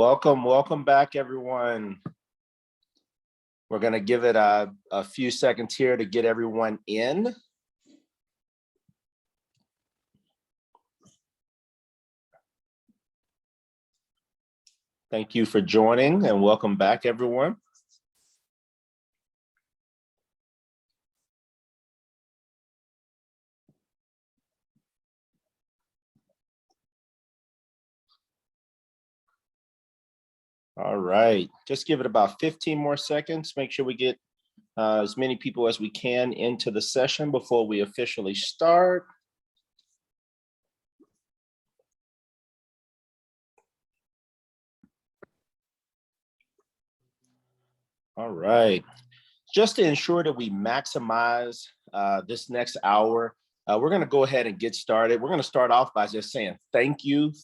Welcome back, everyone. We're going to give it a few seconds here to get everyone in. Thank you for joining and welcome back, everyone. All right, just give it about 15 more seconds. Make sure we get as many people as we can into the session before we officially start. All right, just to ensure that we maximize this next hour, we're going to go ahead and get started. We're going to start off by just saying thank you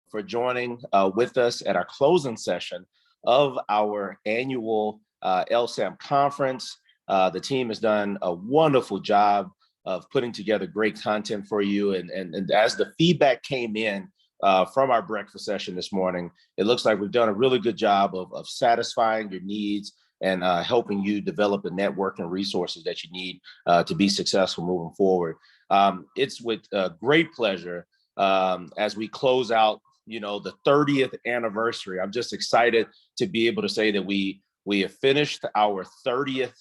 for joining with us at our closing session of our annual LSAMP conference. The team has done a wonderful job of putting together great content for you. And as the feedback came in from our breakfast session this morning, it looks like we've done a really good job of satisfying your needs and helping you develop the network and resources that you need to be successful moving forward. It's with great pleasure as we close out the 30th anniversary. I'm just excited to be able to say that we have finished our 30th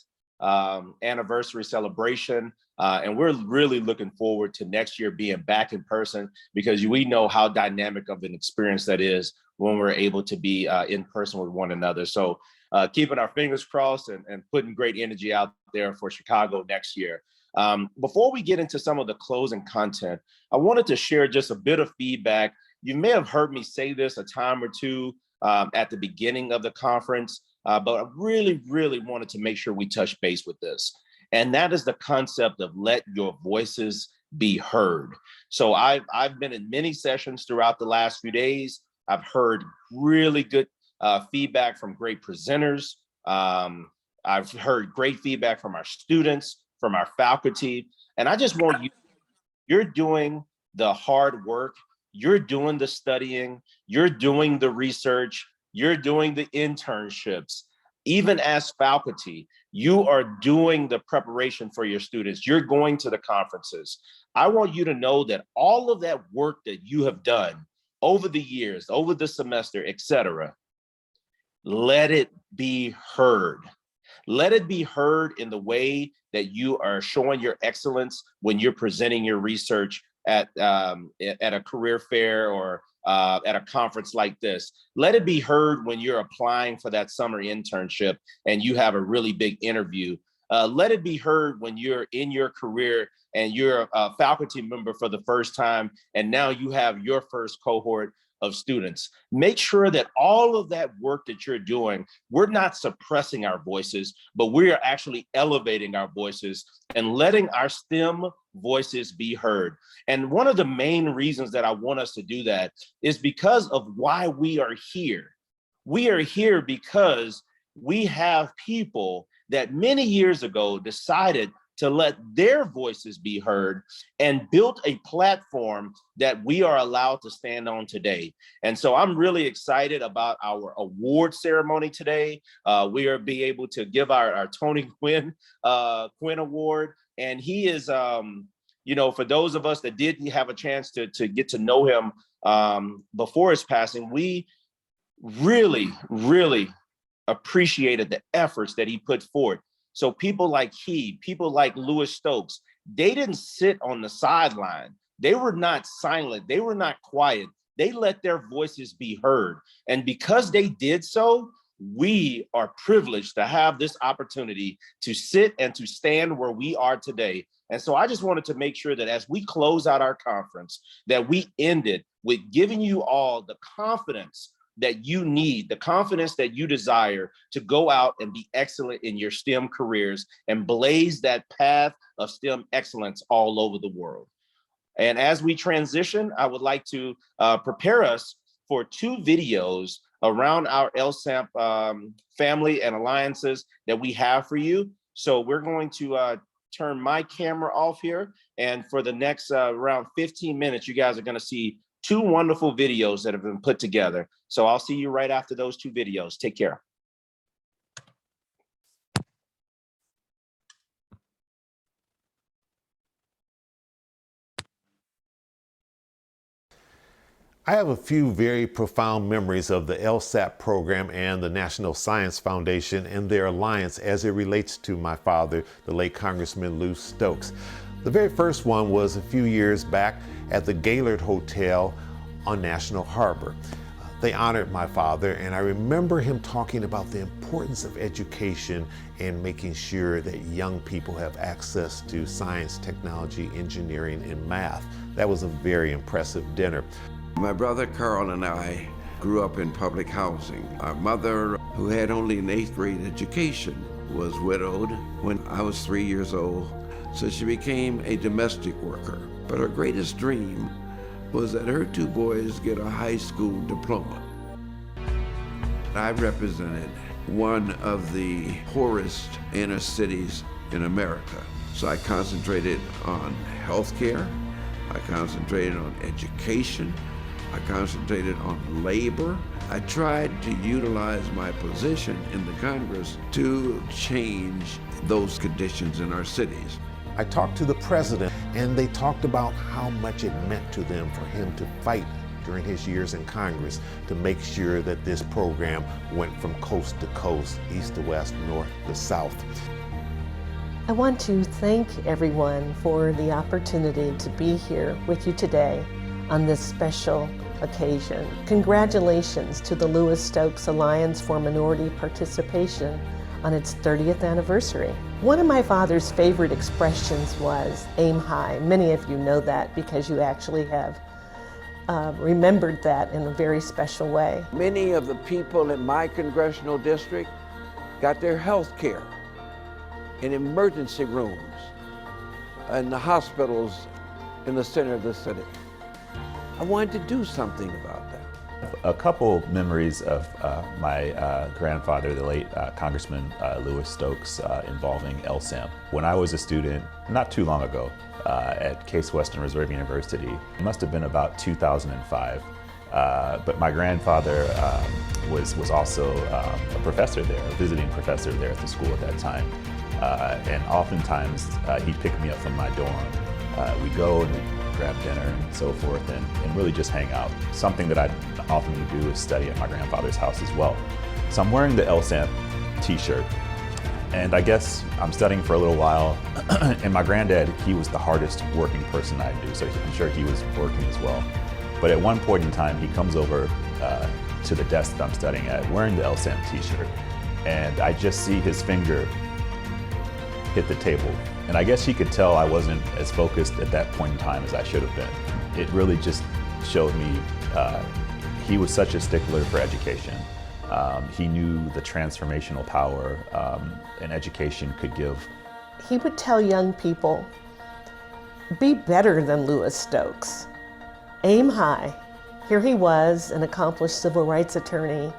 anniversary celebration. And we're really looking forward to next year being back in person, because we know how dynamic of an experience that is when we're able to be in person with one another. So keeping our fingers crossed and putting great energy out there for Chicago next year. Before we get into some of the closing content, I wanted to share just a bit of feedback. You may have heard me say this a time or two at the beginning of the conference, but I really wanted to make sure we touch base with this. And that is the concept of let your voices be heard. So I've been in many sessions throughout the last few days. I've heard really good feedback from great presenters. I've heard great feedback from our students, from our faculty. And I just want you're doing the hard work. You're doing the studying, you're doing the research, you're doing the internships. Even as faculty, you are doing the preparation for your students. You're going to the conferences. I want you to know that all of that work that you have done over the years, over the semester, etc., let it be heard. Let it be heard in the way that you are showing your excellence when you're presenting your research at a career fair or at a conference like this. Let it be heard when you're applying for that summer internship and you have a really big interview. Let it be heard when you're in your career and you're a faculty member for the first time, and now you have your first cohort of students. Make sure that all of that work that you're doing, we're not suppressing our voices, but we are actually elevating our voices and letting our STEM voices be heard. And one of the main reasons that I want us to do that is because of why we are here. We are here because we have people that many years ago decided to let their voices be heard and built a platform that we are allowed to stand on today. And so I'm really excited about our award ceremony today. We are be able to give our Tony Quinn Award. And he is, for those of us that didn't have a chance to get to know him before his passing, we really appreciated the efforts that he put forth. So people like people like Louis Stokes, they didn't sit on the sideline. They were not silent. They were not quiet. They let their voices be heard. And because they did so, we are privileged to have this opportunity to sit and to stand where we are today. And so I just wanted to make sure that as we close out our conference, that we ended with giving you all the confidence that you need, the confidence that you desire to go out and be excellent in your STEM careers and blaze that path of STEM excellence all over the world. And as we transition, I would like to prepare us for 2 videos around our LSAMP family and alliances that we have for you. So we're going to turn my camera off here. And for the next around 15 minutes, you guys are going to see two wonderful videos that have been put together. So I'll see you right after those two videos. Take care. I have a few very profound memories of the LSAP program and the National Science Foundation and their alliance as it relates to my father, the late Congressman Lou Stokes. The very first one was a few years back at the Gaylord Hotel on National Harbor. They honored my father, and I remember him talking about the importance of education and making sure that young people have access to science, technology, engineering, and math. That was a very impressive dinner. My brother Carl and I grew up in public housing. Our mother, who had only an 8th grade education, was widowed when I was 3 years old, so she became a domestic worker. But her greatest dream was that her 2 boys get a high school diploma. I represented one of the poorest inner cities in America, so I concentrated on health care, I concentrated on education, I concentrated on labor. I tried to utilize my position in the Congress to change those conditions in our cities. I talked to the president, and they talked about how much it meant to them for him to fight during his years in Congress to make sure that this program went from coast to coast, east to west, north to south. I want to thank everyone for the opportunity to be here with you today on this special occasion. Congratulations to the Lewis Stokes Alliance for Minority Participation on its 30th anniversary. One of my father's favorite expressions was aim high. Many of you know that because you actually have remembered that in a very special way. Many of the people in my congressional district got their health care in emergency rooms and the hospitals in the center of the city. I wanted to do something about that. A couple memories of my grandfather, the late Congressman Lewis Stokes, involving LSAMP. When I was a student, not too long ago, at Case Western Reserve University, it must have been about 2005. But my grandfather was also a professor there, a visiting professor there at the school at that time. And oftentimes he'd pick me up from my dorm. We'd go and we'd grab dinner and so forth and really just hang out. Something that I often would do is study at my grandfather's house as well. So I'm wearing the LSAMP t-shirt, and I guess I'm studying for a little while, and my granddad, he was the hardest working person I knew, so I'm sure he was working as well. But at one point in time, he comes over to the desk that I'm studying at wearing the LSAMP t-shirt, and I just see his finger hit the table. And I guess he could tell I wasn't as focused at that point in time as I should have been. It really just showed me he was such a stickler for education. He knew the transformational power an education could give. He would tell young people, be better than Lewis Stokes. Aim high. Here he was, an accomplished civil rights attorney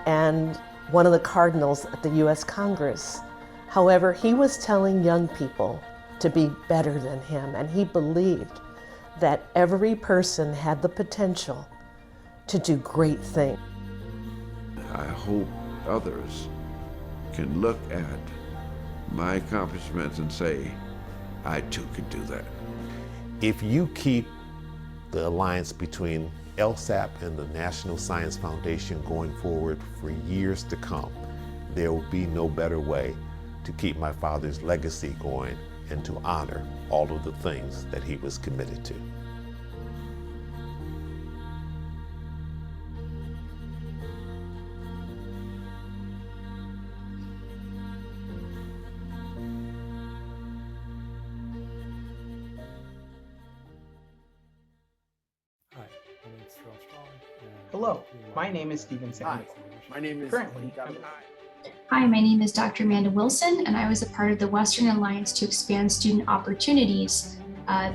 and one of the cardinals at the U.S. Congress. However, he was telling young people to be better than him, and he believed that every person had the potential to do great things. I hope others can look at my accomplishments and say, I too could do that. If you keep the alliance between LSAP and the National Science Foundation going forward for years to come, there will be no better way to keep my father's legacy going and to honor all of the things that he was committed to. Hello, my name is Steven Samuel. My name is Currently, Hi, my name is Dr. Amanda Wilson, and I was a part of the Western Alliance to Expand Student Opportunities,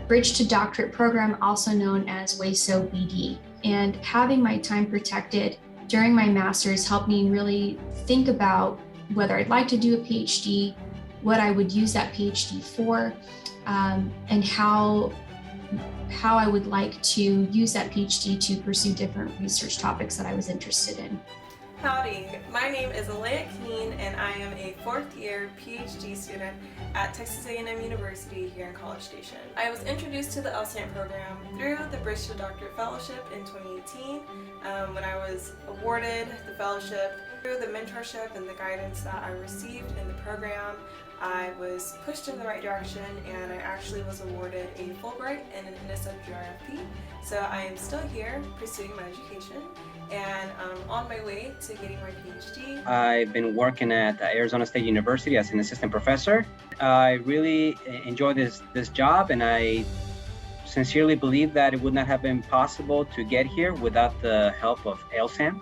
Bridge to Doctorate program, also known as WASO BD. And having my time protected during my master's helped me really think about whether I'd like to do a PhD, what I would use that PhD for, and how how I would like to use that PhD to pursue different research topics that I was interested in. Howdy, my name is Alea Keene and I am a fourth year PhD student at Texas A&M University here in College Station. I was introduced to the LSAMP program through the Bridge to Doctorate Fellowship in 2018 when I was awarded the fellowship. Through the mentorship and the guidance that I received in the program, I was pushed in the right direction and I actually was awarded a Fulbright and an NSF GRFP. So I am still here pursuing my education and on my way to getting my PhD. I've been working at Arizona State University as an assistant professor. I really enjoy this job, and I sincerely believe that it would not have been possible to get here without the help of LSAMP.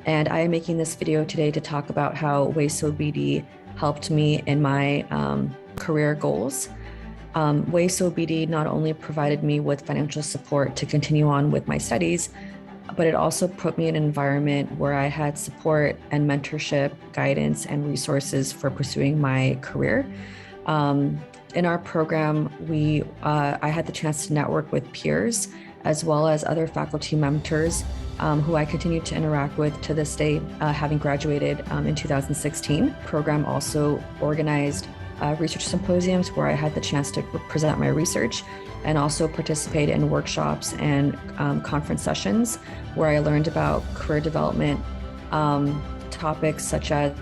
And I am making this video today to talk about how WASO BD helped me in my career goals. WASO BD not only provided me with financial support to continue on with my studies, but it also put me in an environment where I had support and mentorship, guidance, and resources for pursuing my career. In our program, I had the chance to network with peers as well as other faculty mentors who I continue to interact with to this day, having graduated in 2016. The program also organized research symposiums where I had the chance to present my research and also participate in workshops and conference sessions where I learned about career development topics such as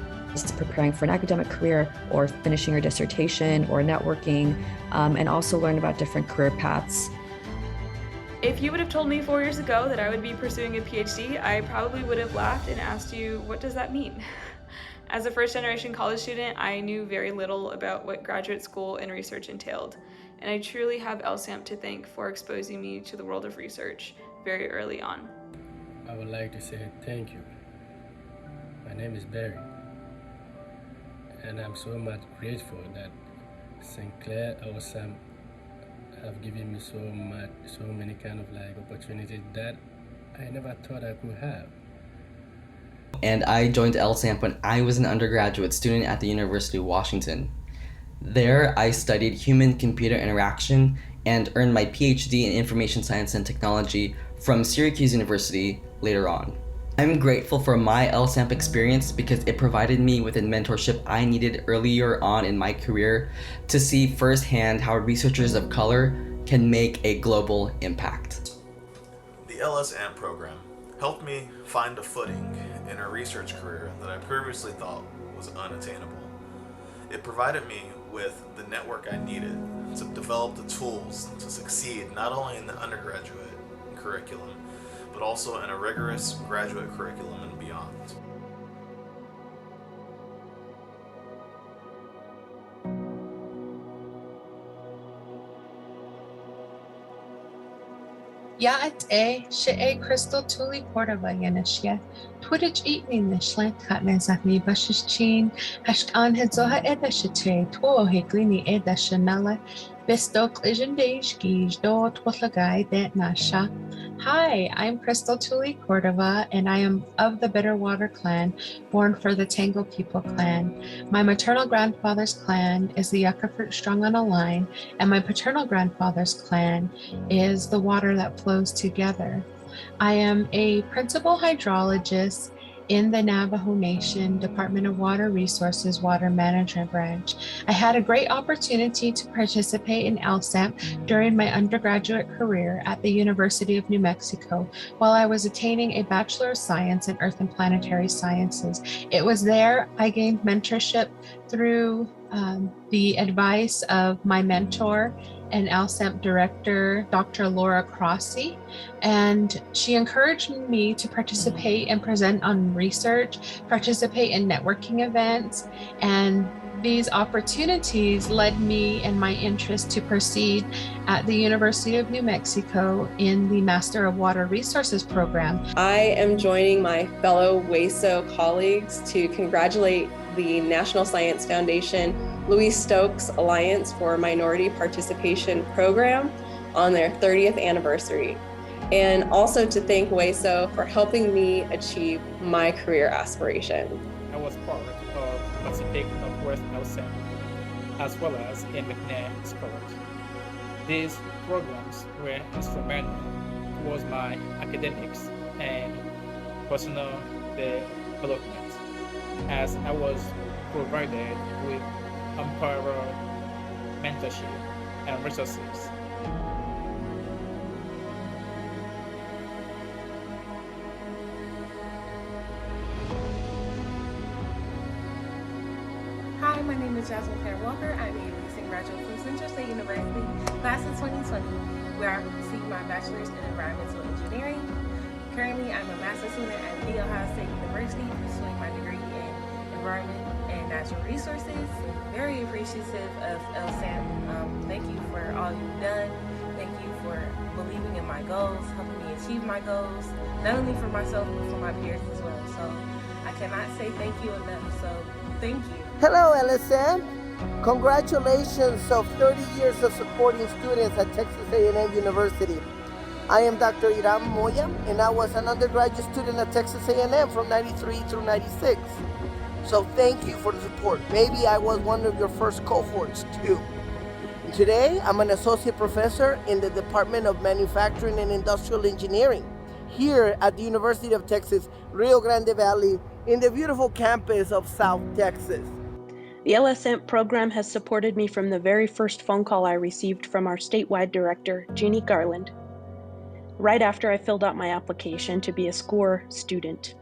preparing for an academic career or finishing your dissertation or networking, and also learned about different career paths. If you would have told me 4 years ago that I would be pursuing a PhD, I probably would have laughed and asked you, what does that mean? As a first-generation college student, I knew very little about what graduate school and research entailed, and I truly have LSAMP to thank for exposing me to the world of research very early on. I would like to say thank you. My name is Barry, and I'm so much grateful that Sinclair LSAMP have given me so many kind of opportunities that I never thought I could have. And I joined LSAMP when I was an undergraduate student at the University of Washington. There, I studied human-computer interaction and earned my PhD in information science and technology from Syracuse University later on. I'm grateful for my LSAMP experience because it provided me with a mentorship I needed earlier on in my career to see firsthand how researchers of color can make a global impact. The LSAMP program helped me find a footing in a research career that I previously thought was unattainable. It provided me with the network I needed to develop the tools to succeed not only in the undergraduate curriculum, but also in a rigorous graduate curriculum and beyond. Yaat she crystal tuli Cordova Yanashia, Twitch eating the schlant hotness at me bushes chin, Hashkan Hedzoha Edashite, Tuo Higlini Edashanala, Bestok Legendage, Do Twatlagai, that Nasha. Hi, I'm Crystal Tuli Cordova, and I am of the Bitterwater clan, born for the Tango people clan. My maternal grandfather's clan is the Yucca Fruit Strung on a Line, and my paternal grandfather's clan is the water that flows together. I am a principal hydrologist in the Navajo Nation Department of Water Resources Water Management Branch. I had a great opportunity to participate in LSAMP during my undergraduate career at the University of New Mexico while I was attaining a Bachelor of Science in Earth and Planetary Sciences. It was there I gained mentorship through the advice of my mentor and LSAMP director, Dr. Laura Crossie, and she encouraged me to participate and present on research, participate in networking events, and these opportunities led me and my interest to proceed at the University of New Mexico in the Master of Water Resources program. I am joining my fellow WASO colleagues to congratulate the National Science Foundation Louis Stokes Alliance for Minority Participation Program on their 30th anniversary, and also to thank WASO for helping me achieve my career aspiration. I was part of Pacific Northwest LSAMP, as well as in McNair College. These programs were instrumental towards my academics and personal development, as I was provided with unparalleled mentorship and resources. Hi, my name is Jasmine Walker. I'm a recent graduate from Central State University, class of 2020, where I received my bachelor's in environmental engineering. Currently, I'm a master's student at Leo State University, pursuing my degree in environment and natural resources. Very appreciative of LSAMP. Thank you for all you've done. Thank you for believing in my goals, helping me achieve my goals, not only for myself, but for my peers as well. So I cannot say thank you enough, so thank you. Hello, LSMP. Congratulations of 30 years of supporting students at Texas A&M University. I am Dr. Iram Moya, and I was an undergraduate student at Texas A&M from 93 through 96. So thank you for the support. Maybe I was one of your first cohorts too. And today, I'm an associate professor in the Department of Manufacturing and Industrial Engineering here at the University of Texas, Rio Grande Valley, in the beautiful campus of South Texas. The LSAMP program has supported me from the very first phone call I received from our statewide director, Jeannie Garland, right after I filled out my application to be a SCORE student.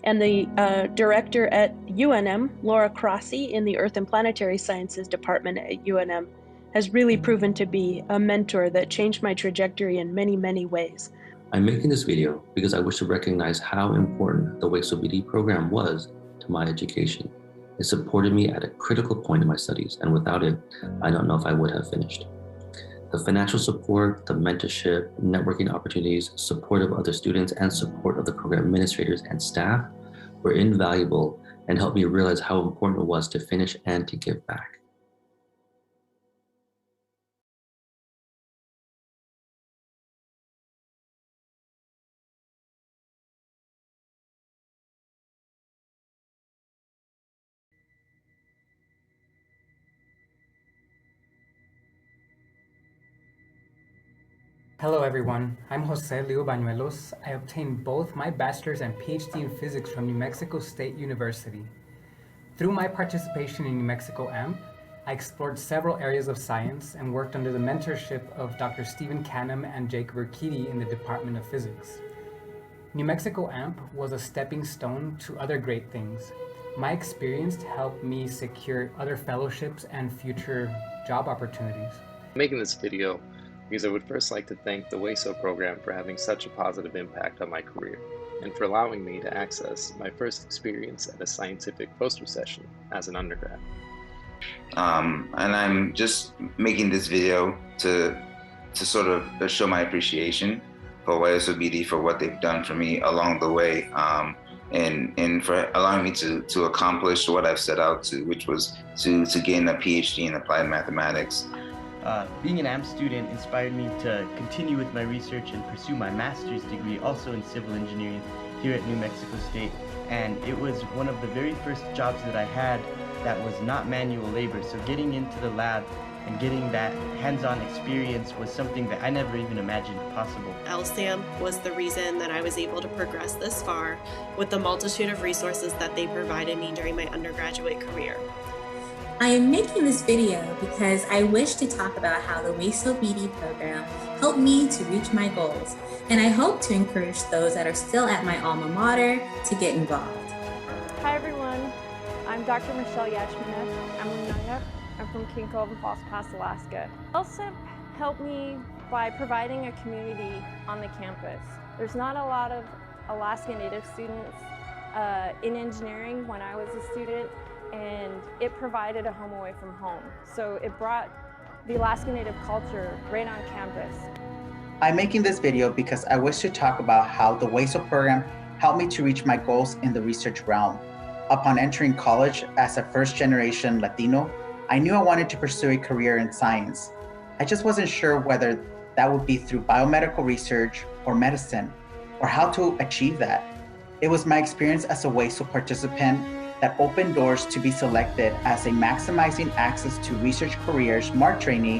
And the director at UNM, Laura Crossie, in the Earth and Planetary Sciences Department at UNM, has really proven to be a mentor that changed my trajectory in many, many ways. I'm making this video because I wish to recognize how important the WASO BD program was to my education. It supported me at a critical point in my studies, and without it, I don't know if I would have finished. The financial support, the mentorship, networking opportunities, support of other students, and support of the program administrators and staff were invaluable and helped me realize how important it was to finish and to give back. Hello everyone, I'm Leo Vanuelos. I obtained both my bachelor's and PhD in physics from New Mexico State University. Through my participation in New Mexico AMP, I explored several areas of science and worked under the mentorship of Dr. Stephen Canham and Jacob Urquidi in the Department of Physics. New Mexico AMP was a stepping stone to other great things. My experience helped me secure other fellowships and future job opportunities. I'm making this video because I would first like to thank the WASO program for having such a positive impact on my career and for allowing me to access my first experience at a scientific poster session as an undergrad. And I'm just making this video to sort of show my appreciation for WASO BD for what they've done for me along the way, and for allowing me to accomplish what I've set out to, which was to gain a PhD in applied mathematics. Being an AMP student inspired me to continue with my research and pursue my master's degree also in civil engineering here at New Mexico State. And it was one of the very first jobs that I had that was not manual labor. So getting into the lab and getting that hands-on experience was something that I never even imagined possible. LSAMP was the reason that I was able to progress this far with the multitude of resources that they provided me during my undergraduate career. I am making this video because I wish to talk about how the WASO BD program helped me to reach my goals, and I hope to encourage those that are still at my alma mater to get involved. Hi everyone, I'm Dr. Michelle Yachmaneth. I'm Lunaya. I'm from King Cove and False Pass, Alaska. LSAMP helped me by providing a community on the campus. There's not a lot of Alaska Native students in engineering when I was a student, and it provided a home away from home. So it brought the Alaska Native culture right on campus. I'm making this video because I wish to talk about how the WASO program helped me to reach my goals in the research realm. Upon entering college as a first-generation Latino, I knew I wanted to pursue a career in science. I just wasn't sure whether that would be through biomedical research or medicine, or how to achieve that. It was my experience as a WASO participant that opened doors to be selected as a Maximizing Access to Research Careers MARC trainee,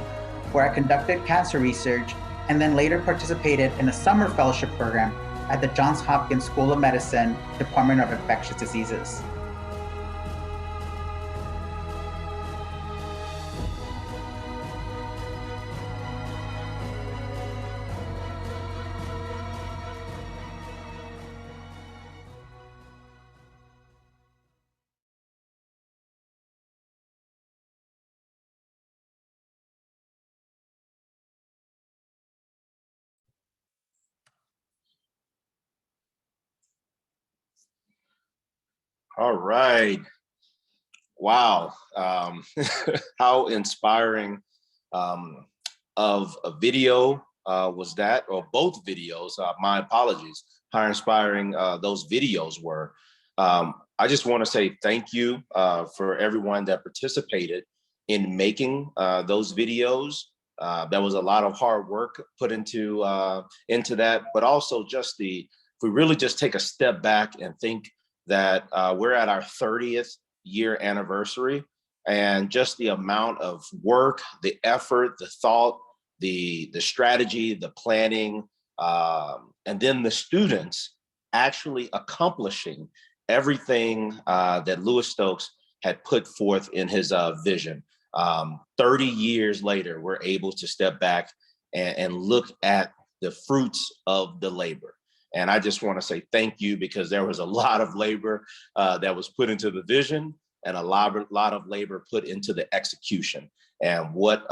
where I conducted cancer research and then later participated in a summer fellowship program at the Johns Hopkins School of Medicine, Department of Infectious Diseases. All right. Wow. How inspiring of a video was that, or both videos, my apologies, how inspiring those videos were. I just want to say thank you for everyone that participated in making those videos. There was a lot of hard work put into that, but also just if we really just take a step back and think that we're at our 30th year anniversary, and just the amount of work, the effort, the thought, the strategy, the planning, and then the students actually accomplishing everything that Louis Stokes had put forth in his vision. 30 years later, we're able to step back and look at the fruits of the labor. And I just want to say thank you, because there was a lot of labor that was put into the vision and a lot of labor put into the execution. And what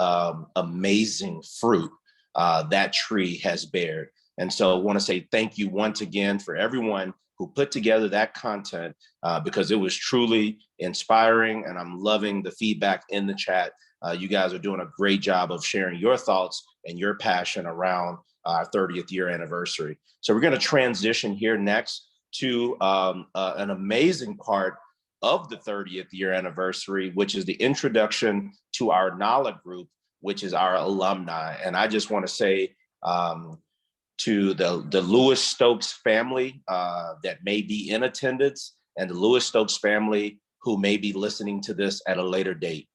amazing fruit that tree has bared. And so I want to say thank you once again for everyone who put together that content, because it was truly inspiring, and I'm loving the feedback in the chat. You guys are doing a great job of sharing your thoughts and your passion around our 30th year anniversary. So we're going to transition here next to an amazing part of the 30th year anniversary, which is the introduction to our NALA group, which is our alumni. And I just want to say to the Louis Stokes family that may be in attendance, and the Louis Stokes family who may be listening to this at a later date.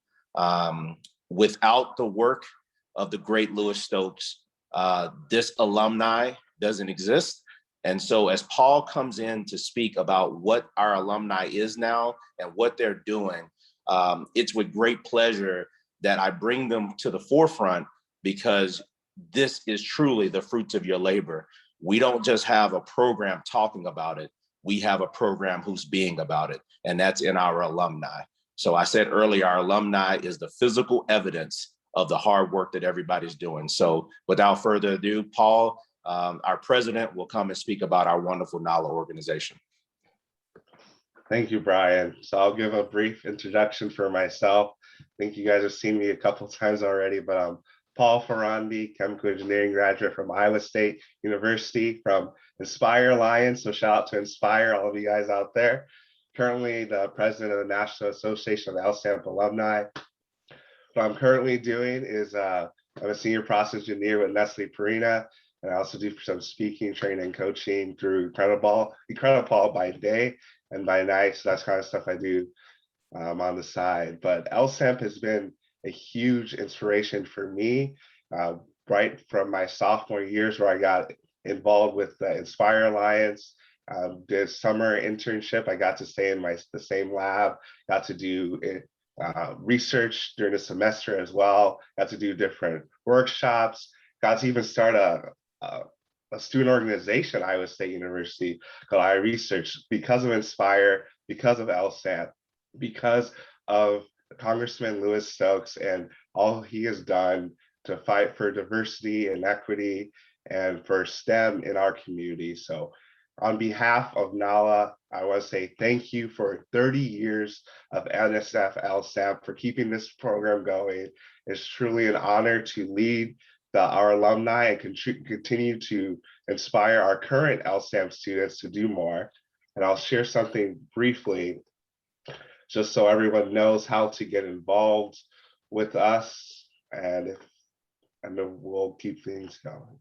Without the work of the great Louis Stokes, this alumni doesn't exist. And so as Paul comes in to speak about what our alumni is now and what they're doing, it's with great pleasure that I bring them to the forefront, because this is truly the fruits of your labor. We don't just have a program talking about it, we have a program who's being about it, and that's in our alumni. So I said earlier, our alumni is the physical evidence of the hard work that everybody's doing. So without further ado, Paul, our president, will come and speak about our wonderful NALA organization. Thank you, Brian. So I'll give a brief introduction for myself. I think you guys have seen me a couple times already, but I'm Paul Ferrandi, chemical engineering graduate from Iowa State University from Inspire Alliance. So shout out to Inspire, all of you guys out there. Currently the president of the National Association of LSAMP Alumni. What I'm currently doing is I'm a senior process engineer with Nestle Purina, and I also do some speaking, training, and coaching through Incredible by day and by night. So that's kind of stuff I do on the side. But LSAMP has been a huge inspiration for me right from my sophomore years, where I got involved with the Inspire Alliance, did summer internship. I got to stay in the same lab, got to do research during the semester as well, got to do different workshops, got to even start a student organization at Iowa State University called iResearch, because of Inspire, because of LSAMP, because of Congressman Louis Stokes and all he has done to fight for diversity and equity and for STEM in our community. So on behalf of NALA, I want to say thank you for 30 years of NSF LSAMP for keeping this program going. It's truly an honor to lead our alumni and continue to inspire our current LSAMP students to do more. And I'll share something briefly, just so everyone knows how to get involved with us. And if and then we'll keep things going.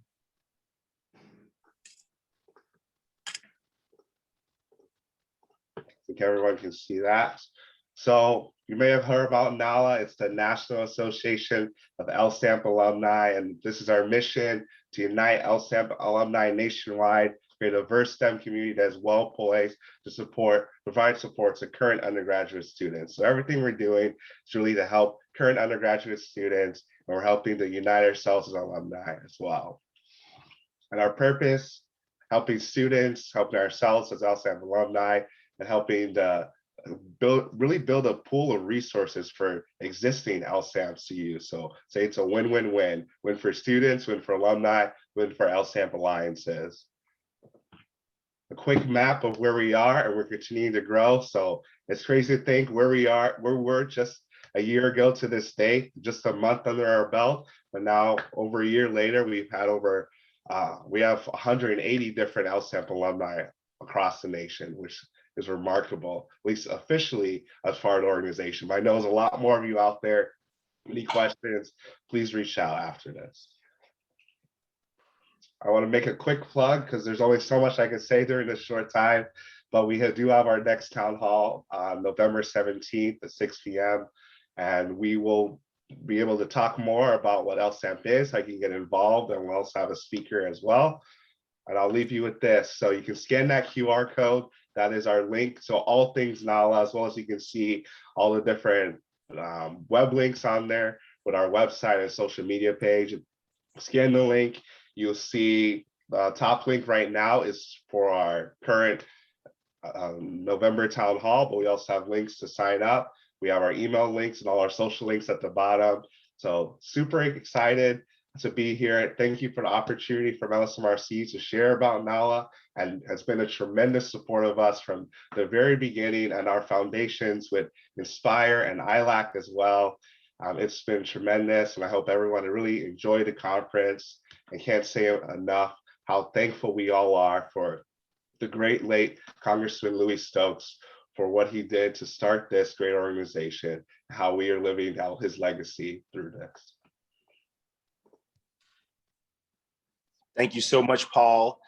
I think everyone can see that. So you may have heard about NALA. It's the National Association of LSAMP Alumni, and this is our mission to unite LSAMP alumni nationwide, create a diverse STEM community that is well poised to provide support to current undergraduate students. So everything we're doing is really to help current undergraduate students, and we're helping to unite ourselves as alumni as well. And our purpose, helping students, helping ourselves as LSAMP alumni, and helping to really build a pool of resources for existing LSAMPs to use. So say it's a win-win-win, win for students, win for alumni, win for LSAMP alliances. A quick map of where we are, and we're continuing to grow. So it's crazy to think where we were just a year ago to this day, just a month under our belt, but now over a year later, we have 180 different LSAMP alumni across the nation, which is remarkable, at least officially as far as an organization. But I know there's a lot more of you out there. Any questions, please reach out after this. I want to make a quick plug because there's only so much I can say during this short time, but we do have our next town hall on November 17th at 6 p.m. And we will be able to talk more about what LSAMP is, how you can get involved, and we'll also have a speaker as well. And I'll leave you with this. So you can scan that QR code. That is our link. So all things NALA, as well as you can see all the different web links on there with our website and social media page. Scan the link. You'll see the top link right now is for our current November town hall, but we also have links to sign up. We have our email links and all our social links at the bottom. So super excited to be here. Thank you for the opportunity from LSMRCE to share about NALA, and has been a tremendous support of us from the very beginning, and our foundations with Inspire and ILAC as well. It's been tremendous, and I hope everyone really enjoyed the conference. I can't say enough how thankful we all are for the great late Congressman Louis Stokes for what he did to start this great organization, how we are living out his legacy through this. Thank you so much, Paul.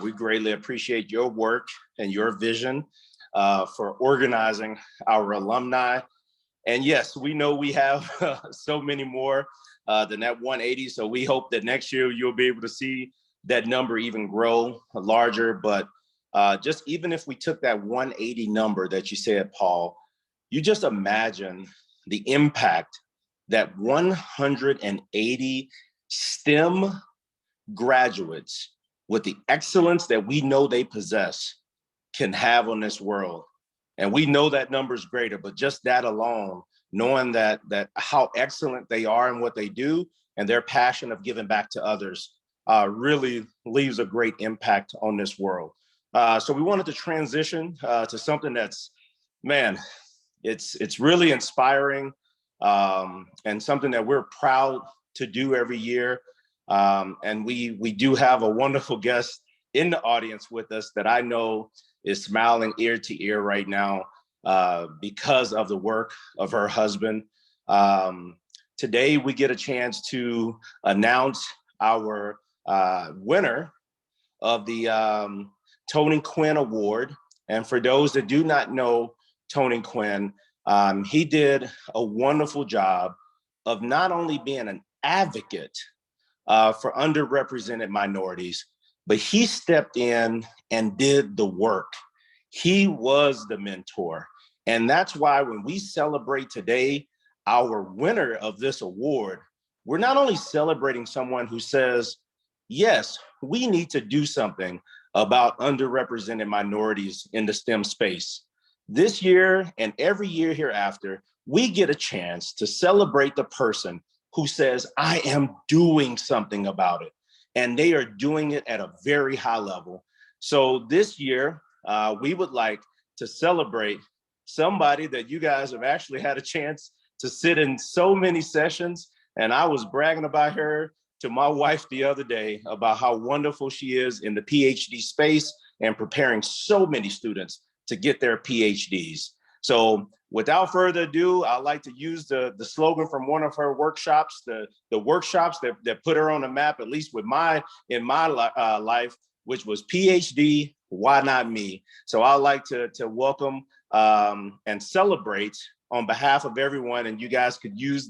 We greatly appreciate your work and your vision for organizing our alumni. And yes, we know we have so many more than that 180. So we hope that next year you'll be able to see that number even grow larger. But just even if we took that 180 number that you said, Paul, you just imagine the impact that 180 STEM graduates with the excellence that we know they possess can have on this world. And we know that number is greater, but just that alone, knowing that how excellent they are in what they do and their passion of giving back to others really leaves a great impact on this world. So we wanted to transition to something that's, man, it's really inspiring and something that we're proud to do every year. And we do have a wonderful guest in the audience with us that I know is smiling ear to ear right now because of the work of her husband. Today, we get a chance to announce our winner of the Tony Quinn Award. And for those that do not know Tony Quinn, he did a wonderful job of not only being an advocate for underrepresented minorities, but he stepped in and did the work. He was the mentor. And that's why when we celebrate today, our winner of this award, we're not only celebrating someone who says, yes, we need to do something about underrepresented minorities in the STEM space. This year and every year hereafter, we get a chance to celebrate the person who says, I am doing something about it. And they are doing it at a very high level. So this year, we would like to celebrate somebody that you guys have actually had a chance to sit in so many sessions. And I was bragging about her to my wife the other day about how wonderful she is in the PhD space and preparing so many students to get their PhDs. So without further ado, I'd like to use the slogan from one of her workshops, the workshops that put her on the map, at least in my life, which was PhD, why not me? So I'd like to welcome and celebrate on behalf of everyone, and you guys could use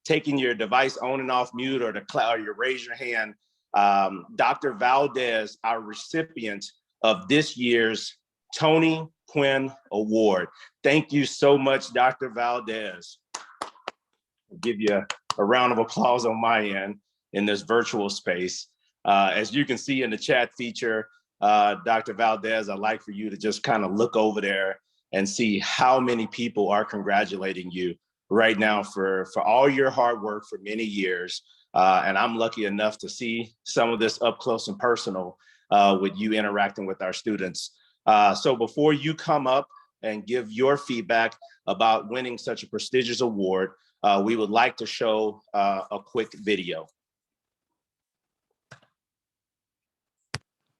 taking your device on and off mute or you raise your hand. Dr. Valdez, our recipient of this year's Tony Quinn Award. Thank you so much, Dr. Valdez. I'll give you a round of applause on my end in this virtual space. As you can see in the chat feature, Dr. Valdez, I'd like for you to just kind of look over there and see how many people are congratulating you right now for all your hard work for many years. And I'm lucky enough to see some of this up close and personal with you interacting with our students. So before you come up and give your feedback about winning such a prestigious award, we would like to show a quick video.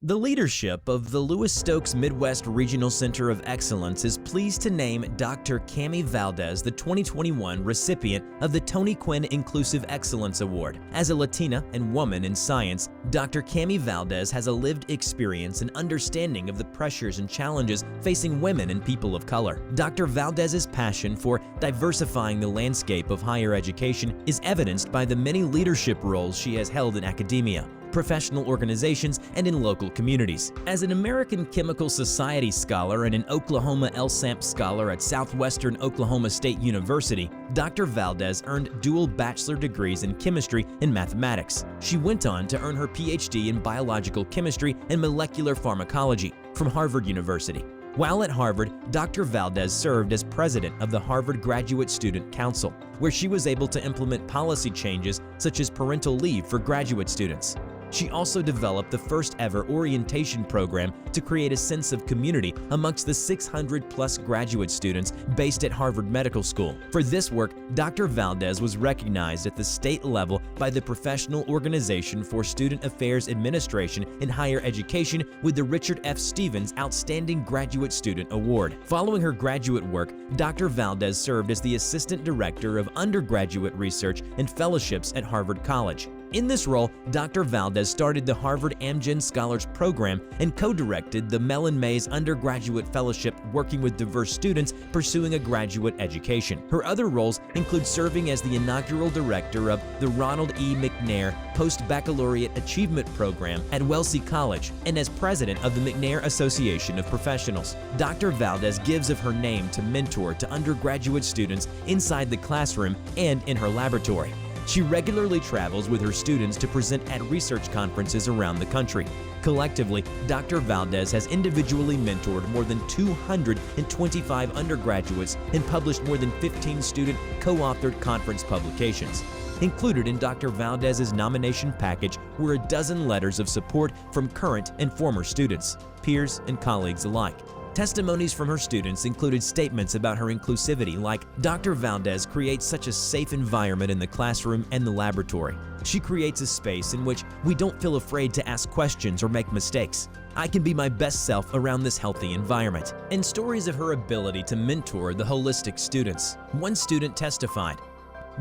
The leadership of the Lewis-Stokes Midwest Regional Center of Excellence is pleased to name Dr. Cami Valdez the 2021 recipient of the Tony Quinn Inclusive Excellence Award. As a Latina and woman in science, Dr. Cami Valdez has a lived experience and understanding of the pressures and challenges facing women and people of color. Dr. Valdez's passion for diversifying the landscape of higher education is evidenced by the many leadership roles she has held in academia, professional organizations, and in local communities. As an American Chemical Society scholar and an Oklahoma LSAMP scholar at Southwestern Oklahoma State University, Dr. Valdez earned dual bachelor degrees in chemistry and mathematics. She went on to earn her PhD in biological chemistry and molecular pharmacology from Harvard University. While at Harvard, Dr. Valdez served as president of the Harvard Graduate Student Council, where she was able to implement policy changes such as parental leave for graduate students. She also developed the first ever orientation program to create a sense of community amongst the 600+ graduate students based at Harvard Medical School. For this work, Dr. Valdez was recognized at the state level by the Professional Organization for Student Affairs Administration in Higher Education with the Richard F. Stevens Outstanding Graduate Student Award. Following her graduate work, Dr. Valdez served as the Assistant Director of Undergraduate Research and Fellowships at Harvard College. In this role, Dr. Valdez started the Harvard Amgen Scholars Program and co-directed the Mellon Mays Undergraduate Fellowship working with diverse students pursuing a graduate education. Her other roles include serving as the inaugural director of the Ronald E. McNair Post-Baccalaureate Achievement Program at Wellesley College and as president of the McNair Association of Professionals. Dr. Valdez gives of her name to mentor to undergraduate students inside the classroom and in her laboratory. She regularly travels with her students to present at research conferences around the country. Collectively, Dr. Valdez has individually mentored more than 225 undergraduates and published more than 15 student co-authored conference publications. Included in Dr. Valdez's nomination package were a dozen letters of support from current and former students, peers, and colleagues alike. Testimonies from her students included statements about her inclusivity like, "Dr. Valdez creates such a safe environment in the classroom and the laboratory. She creates a space in which we don't feel afraid to ask questions or make mistakes. I can be my best self around this healthy environment." And stories of her ability to mentor the holistic students. One student testified,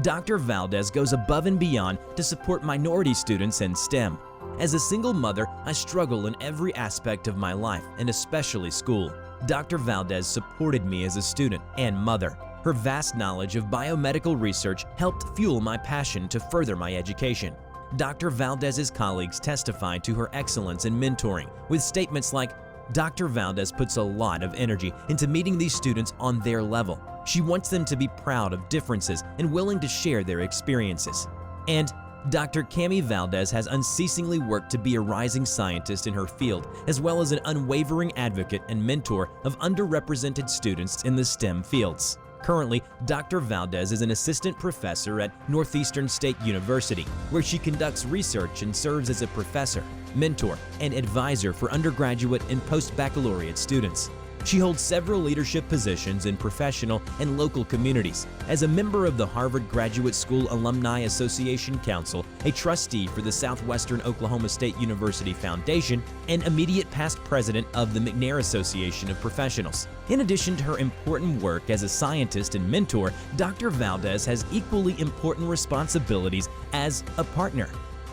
"Dr. Valdez goes above and beyond to support minority students in STEM. As a single mother, I struggle in every aspect of my life, and especially school. Dr. Valdez supported me as a student and mother. Her vast knowledge of biomedical research helped fuel my passion to further my education." Dr. Valdez's colleagues testified to her excellence in mentoring with statements like, "Dr. Valdez puts a lot of energy into meeting these students on their level. She wants them to be proud of differences and willing to share their experiences." And Dr. Cami Valdez has unceasingly worked to be a rising scientist in her field, as well as an unwavering advocate and mentor of underrepresented students in the STEM fields. Currently, Dr. Valdez is an assistant professor at Northeastern State University, where she conducts research and serves as a professor, mentor, and advisor for undergraduate and post-baccalaureate students. She holds several leadership positions in professional and local communities. As a member of the Harvard Graduate School Alumni Association Council, a trustee for the Southwestern Oklahoma State University Foundation, and immediate past president of the McNair Association of Professionals. In addition to her important work as a scientist and mentor, Dr. Valdez has equally important responsibilities as a partner,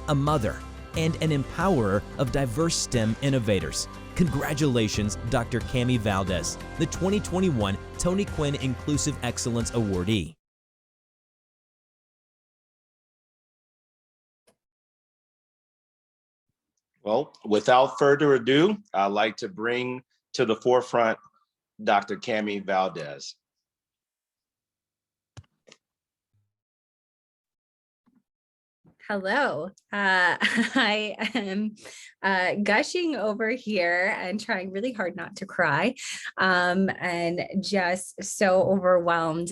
a mother, and an empowerer of diverse STEM innovators. Congratulations, Dr. Cami Valdez, the 2021 Tony Quinn Inclusive Excellence Awardee. Well, without further ado, I'd like to bring to the forefront Dr. Cami Valdez. Hello. I am gushing over here and trying really hard not to cry, and just so overwhelmed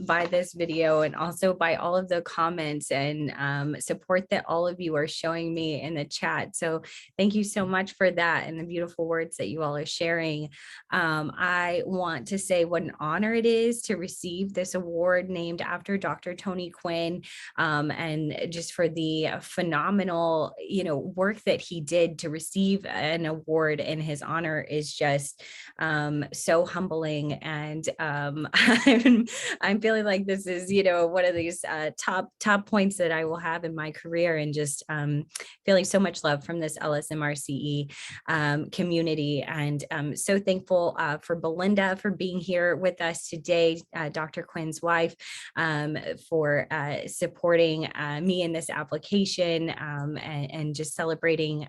by this video, and also by all of the comments and support that all of you are showing me in the chat. So thank you so much for that and the beautiful words that you all are sharing. I want to say what an honor it is to receive this award named after Dr. Tony Quinn, and just for the phenomenal, work that he did to receive an award in his honor is just so humbling. And I'm feeling like this is, one of these top points that I will have in my career, and just feeling so much love from this LSMRCE community. And I'm so thankful for Belinda for being here with us today, Dr. Quinn's wife, for supporting me in this application, and just celebrating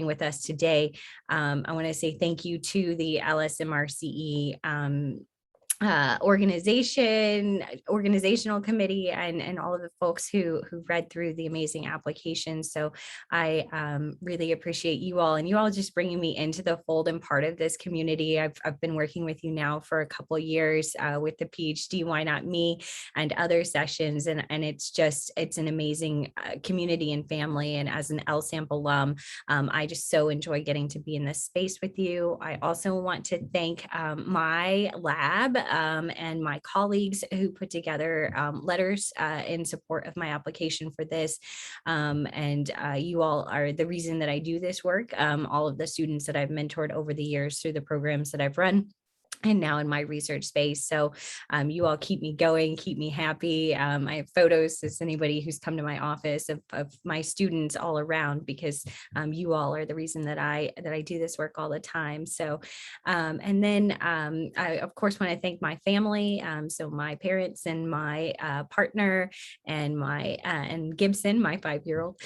with us today. I want to say thank you to the LSMRCE organizational committee, and all of the folks who read through the amazing application. So I really appreciate you all, and you all just bringing me into the fold and part of this community. I've been working with you now for a couple of years with the PhD Why Not Me and other sessions, and it's an amazing community and family. And as an LSAMP alum, I just so enjoy getting to be in this space with you. I also want to thank my lab and my colleagues who put together letters in support of my application for this. And you all are the reason that I do this work. All of the students that I've mentored over the years through the programs that I've run, and now in my research space. So you all keep me going, keep me happy. I have photos, as anybody who's come to my office, of my students all around, because you all are the reason that I do this work all the time. So, and then I of course want to thank my family. So my parents and my partner and and Gibson, my 5-year-old,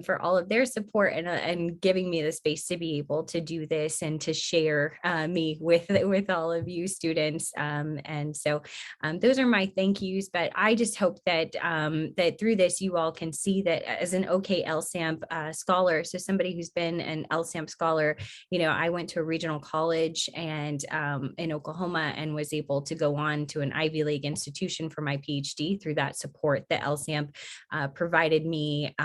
for all of their support and giving me the space to be able to do this and to share me with all of you students. And so those are my thank yous, but I just hope that that through this you all can see that as an OK LSAMP scholar, so somebody who's been an LSAMP scholar, I went to a regional college and in Oklahoma, and was able to go on to an Ivy League institution for my PhD through that support that LSAMP provided me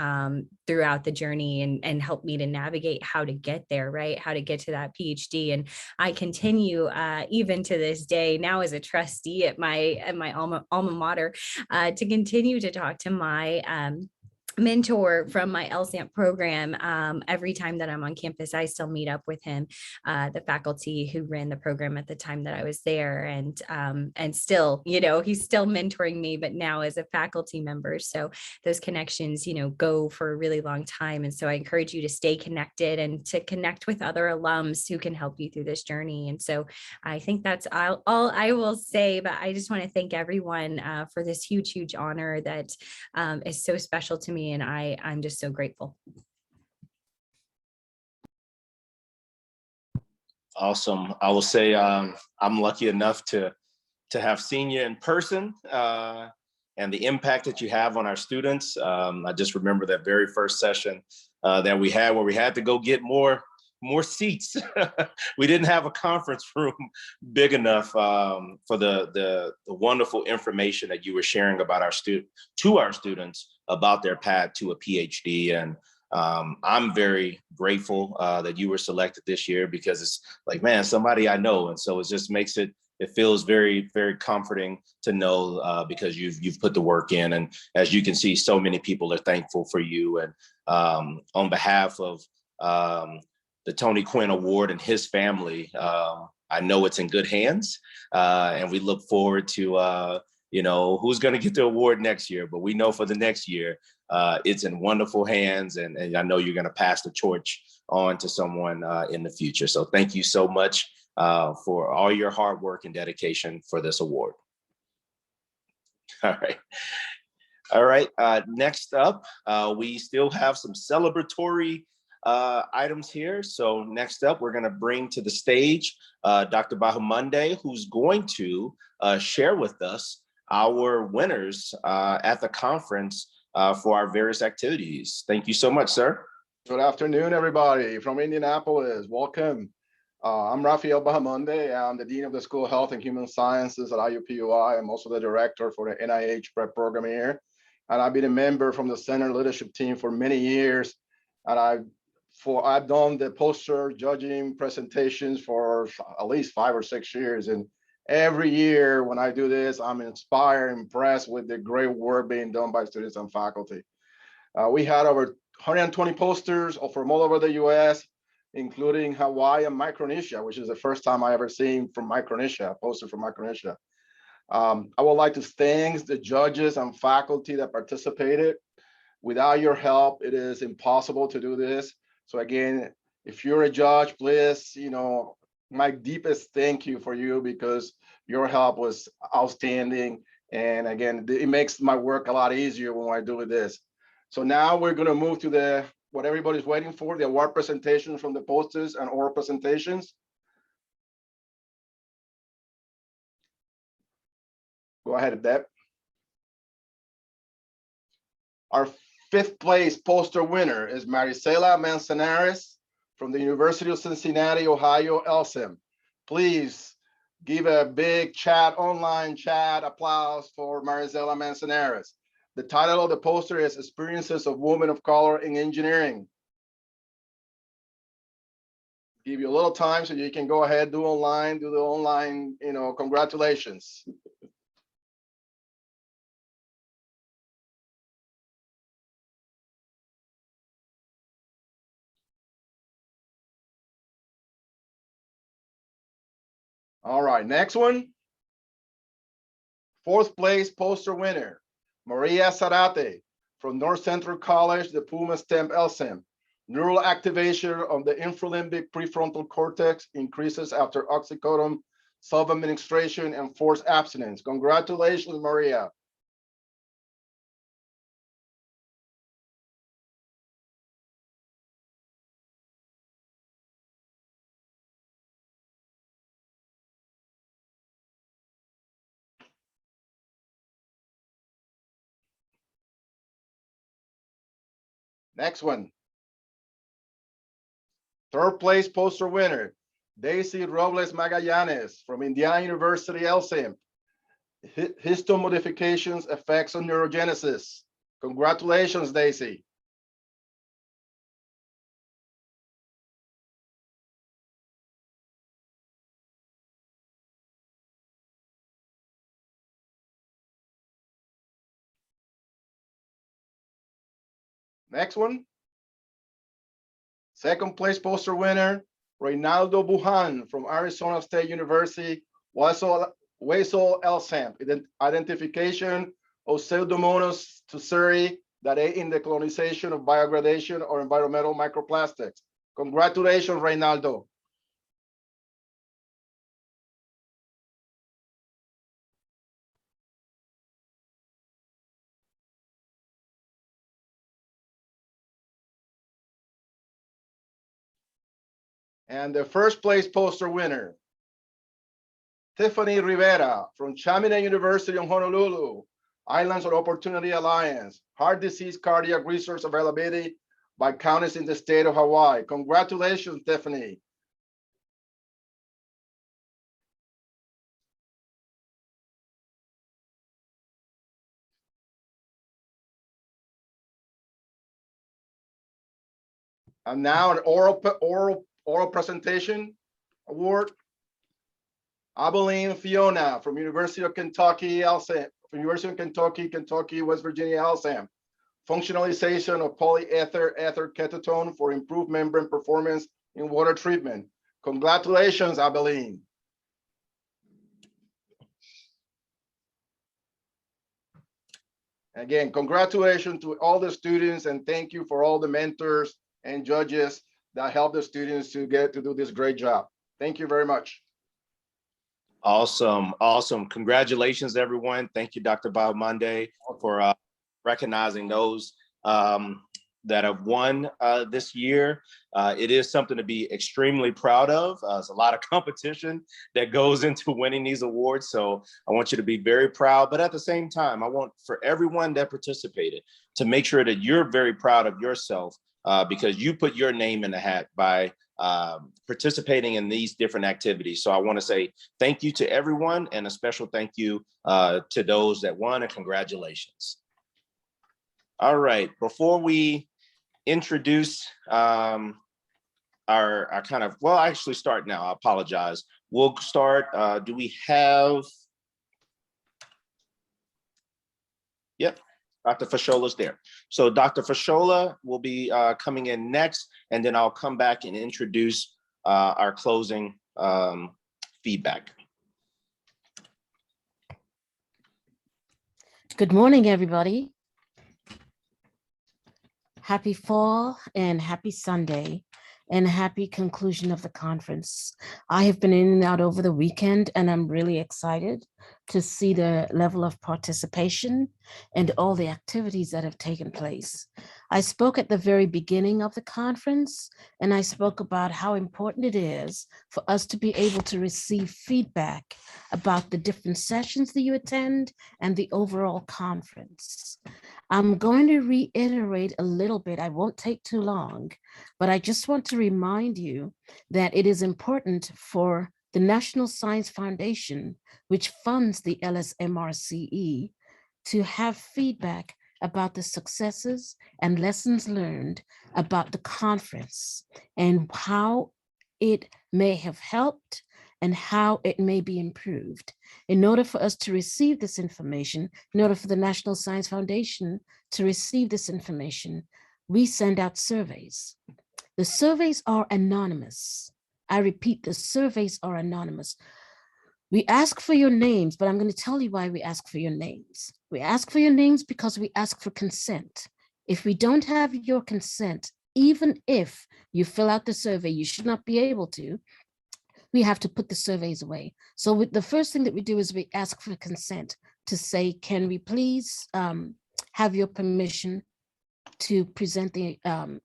throughout the journey, and helped me to navigate how to get there, right? How to get to that PhD. And I continue even to this day now as a trustee at my alma mater to continue to talk to my mentor from my LSAMP program. Every time that I'm on campus, I still meet up with him, the faculty who ran the program at the time that I was there, and still, he's still mentoring me, but now as a faculty member. So those connections, go for a really long time. And so I encourage you to stay connected and to connect with other alums who can help you through this journey. And so I think that's all I will say, but I just want to thank everyone for this huge, huge honor that is so special to me. And I'm just so grateful. Awesome. I will say I'm lucky enough to have seen you in person, and the impact that you have on our students. I just remember that very first session that we had, where we had to go get more seats. We didn't have a conference room big enough for the wonderful information that you were sharing about to our students about their path to a PhD. And I'm very grateful that you were selected this year, because it's like, man, somebody I know. And so it just makes it feels very, very comforting to know, because you've put the work in. And as you can see, so many people are thankful for you. And on behalf of the Tony Quinn Award and his family, I know it's in good hands. And we look forward to, who's going to get the award next year. But we know for the next year, it's in wonderful hands. And I know you're going to pass the torch on to someone in the future. So thank you so much for all your hard work and dedication for this award. All right. All right. Next up, we still have some celebratory items here. So next up, we're going to bring to the stage Dr. Bahamonde, who's going to share with us our winners at the conference for our various activities. Thank you so much, sir. Good afternoon, everybody from Indianapolis. Welcome. I'm Rafael Bahamonde. I'm the Dean of the School of Health and Human Sciences at IUPUI. I'm also the director for the NIH prep program here. And I've been a member from the center leadership team for many years. And I've done the poster judging presentations for at least 5 or 6 years. And every year when I do this, I'm inspired, impressed with the great work being done by students and faculty. We had over 120 posters from all over the US, including Hawaii and Micronesia, which is the first time I ever seen from Micronesia, a poster from Micronesia. I would like to thank the judges and faculty that participated. Without your help, it is impossible to do this. So again, if you're a judge, please, my deepest thank you for you, because your help was outstanding. And again, it makes my work a lot easier when I do this. So now we're going to move to what everybody's waiting for, the award presentation from the posters and oral presentations. Go ahead, Deb. Our 5th place poster winner is Marisela Manzanares from the University of Cincinnati, Ohio, LSAMP. Please give a big online chat applause for Marisela Manzanares. The title of the poster is Experiences of Women of Color in Engineering. Give you a little time so you can go ahead, do the online, congratulations. All right, next one. 4th place poster winner, Maria Zarate from North Central College, the Puma STEM LSAMP. Neural activation of the infralimbic prefrontal cortex increases after oxycodone self-administration and forced abstinence. Congratulations, Maria. Next one. 3rd place poster winner, Daisy Robles Magallanes from Indiana University, LSAMP. Histomodifications effects on neurogenesis. Congratulations, Daisy. Next one. 2nd place poster winner, Reynaldo Bujan from Arizona State University, WASL LSAMP, identification of Pseudomonas tuseri that aid in the colonization of biogradation or environmental microplastics. Congratulations, Reynaldo. And the 1st place poster winner, Tiffany Rivera from Chaminade University in Honolulu, Islands of Opportunity Alliance, Heart Disease Cardiac Resource Availability by counties in the state of Hawaii. Congratulations, Tiffany. And now an oral presentation award. Abilene Fiona from University of Kentucky, LSAMP, from University of Kentucky, West Virginia, LSAMP. Functionalization of polyether ether ketone for improved membrane performance in water treatment. Congratulations, Abilene. Again, congratulations to all the students, and thank you for all the mentors and judges that help the students to get to do this great job. Thank you very much. Awesome, awesome. Congratulations, everyone. Thank you, Dr. Bob Monday, for recognizing those that have won this year. It is something to be extremely proud of. There's a lot of competition that goes into winning these awards. So I want you to be very proud, but at the same time, I want for everyone that participated to make sure that you're very proud of yourself because you put your name in the hat by participating in these different activities. So I want to say thank you to everyone, and a special thank you to those that won, and congratulations. All right, before we introduce our kind of, well, I actually start now, I apologize. We'll start, do we have, yep, Dr. Fashola's there. So Dr. Fashola will be coming in next, and then I'll come back and introduce our closing feedback. Good morning, everybody. Happy fall and happy Sunday and happy conclusion of the conference. I have been in and out over the weekend, and I'm really excited to see the level of participation and all the activities that have taken place. I spoke at the very beginning of the conference, and I spoke about how important it is for us to be able to receive feedback about the different sessions that you attend and the overall conference. I'm going to reiterate a little bit. I won't take too long, but I just want to remind you that it is important for the National Science Foundation, which funds the LSMRCE, to have feedback about the successes and lessons learned about the conference and how it may have helped and how it may be improved. In order for us to receive this information, in order for the National Science Foundation to receive this information, we send out surveys. The surveys are anonymous. I repeat, the surveys are anonymous. We ask for your names, but I'm going to tell you why we ask for your names. We ask for your names because we ask for consent. If we don't have your consent, even if you fill out the survey, you should not be able to, we have to put the surveys away. So the first thing that we do is we ask for consent to say, can we please have your permission to present the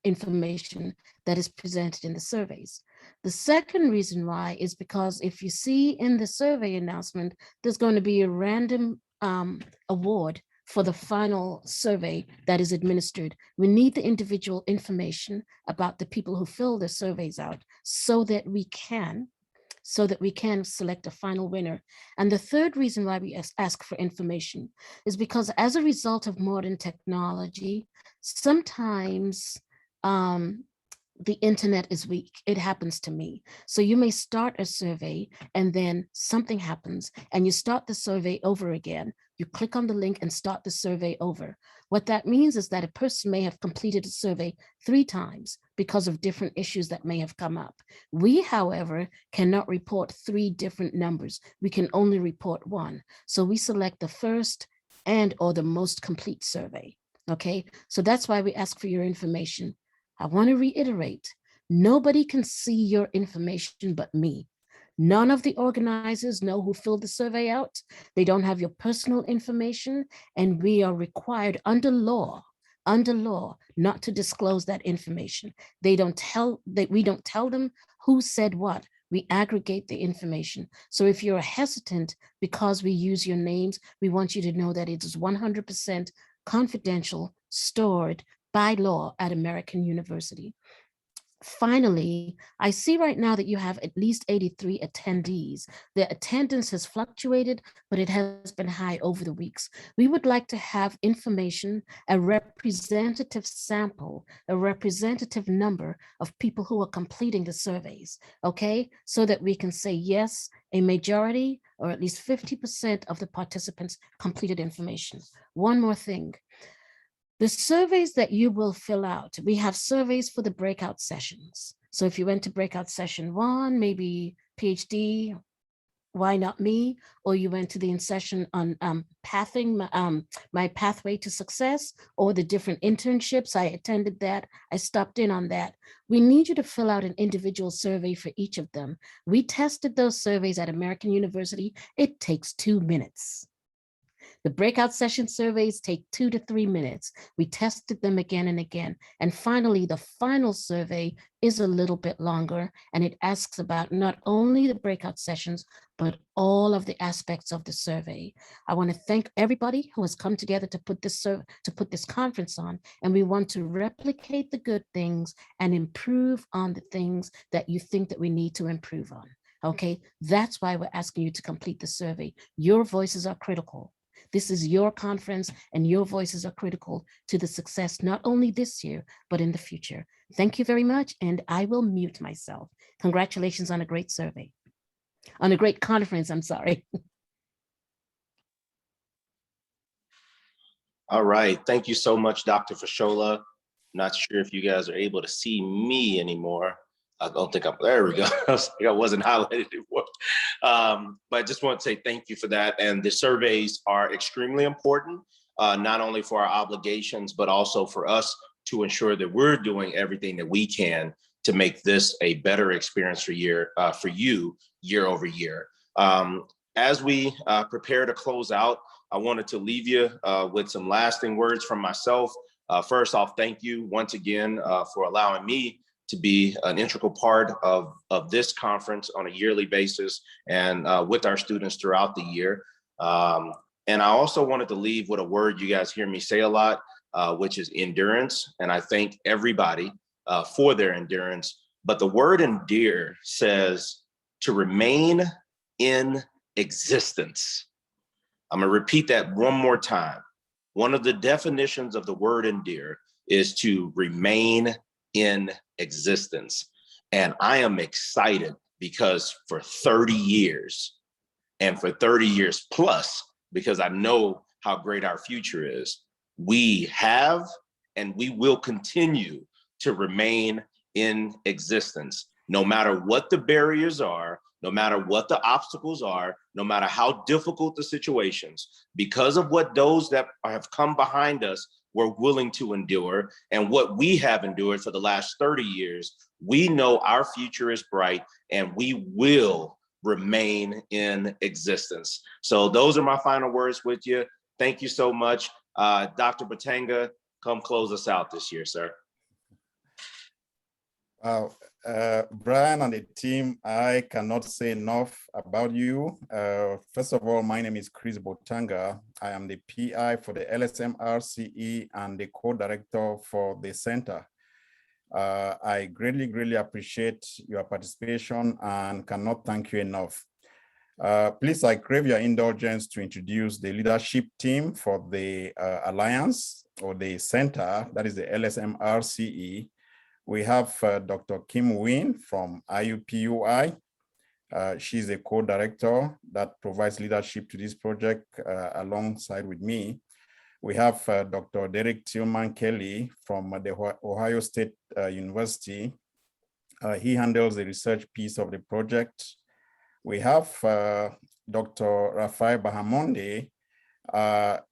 information that is presented in the surveys. The second reason why is because if you see in the survey announcement, there's going to be a random award for the final survey that is administered. We need the individual information about the people who fill the surveys out so that we can select a final winner. And the third reason why we ask for information is because as a result of modern technology, sometimes the internet is weak. It happens to me. So you may start a survey and then something happens and you start the survey over again. You click on the link and start the survey over. What that means is that a person may have completed a survey 3 times because of different issues that may have come up. We, however, cannot report 3 different numbers. We can only report 1. So we select the first and or the most complete survey. Okay, so that's why we ask for your information. I want to reiterate, nobody can see your information but me. None of the organizers know who filled the survey out. They don't have your personal information, and we are required under law, not to disclose that information. We don't tell them who said what. We aggregate the information. So if you're hesitant because we use your names, we want you to know that it is 100% confidential, stored by law at American University. Finally, I see right now that you have at least 83 attendees. The attendance has fluctuated, but it has been high over the weeks. We would like to have information, a representative sample, a representative number of people who are completing the surveys, okay? So that we can say, yes, a majority or at least 50% of the participants completed information. One more thing. The surveys that you will fill out, we have surveys for the breakout sessions. So if you went to breakout session 1, maybe PhD, why not me? Or you went to the session on pathing, my pathway to success, or the different internships, I attended that, I stopped in on that. We need you to fill out an individual survey for each of them. We tested those surveys at American University. It takes 2 minutes. The breakout session surveys take 2 to 3 minutes. We tested them again and again. And finally, the final survey is a little bit longer, and it asks about not only the breakout sessions, but all of the aspects of the survey. I want to thank everybody who has come together to put this conference on, and we want to replicate the good things and improve on the things that you think that we need to improve on. Okay, that's why we're asking you to complete the survey. Your voices are critical. This is your conference, and your voices are critical to the success, not only this year, but in the future. Thank you very much, and I will mute myself. Congratulations on a great survey, on a great conference, I'm sorry. All right, thank you so much, Dr. Fashola. Not sure if you guys are able to see me anymore. I don't think there we go. I wasn't highlighted before. But I just want to say thank you for that. And the surveys are extremely important, not only for our obligations, but also for us to ensure that we're doing everything that we can to make this a better experience for you year over year. As we prepare to close out, I wanted to leave you with some lasting words from myself. First off, thank you once again for allowing me to be an integral part of this conference on a yearly basis and with our students throughout the year. And I also wanted to leave with a word you guys hear me say a lot, which is endurance. And I thank everybody for their endurance. But the word endure says to remain in existence. I'm gonna repeat that one more time. One of the definitions of the word endure is to remain in existence. And I am excited because for 30 years and for 30 years plus, because I know how great our future is, we have and we will continue to remain in existence, no matter what the barriers are, no matter what the obstacles are, no matter how difficult the situations, because of what those that have come behind us were willing to endure and what we have endured for the last 30 years, we know our future is bright and we will remain in existence. So those are my final words with you. Thank you so much. Dr. Batanga, come close us out this year, sir. Brian and the team, I cannot say enough about you. First of all, my name is Chris Botanga. I am the PI for the LSMRCE and the co-director for the center. I greatly appreciate your participation and cannot thank you enough. Please, I crave your indulgence to introduce the leadership team for the Alliance or the center, that is the LSMRCE. We have Dr. Kim Wynn from IUPUI. She's a co-director that provides leadership to this project alongside with me. We have Dr. Derek Tillman Kelly from the Ohio State University. He handles the research piece of the project. We have Dr. Rafael Bahamonde.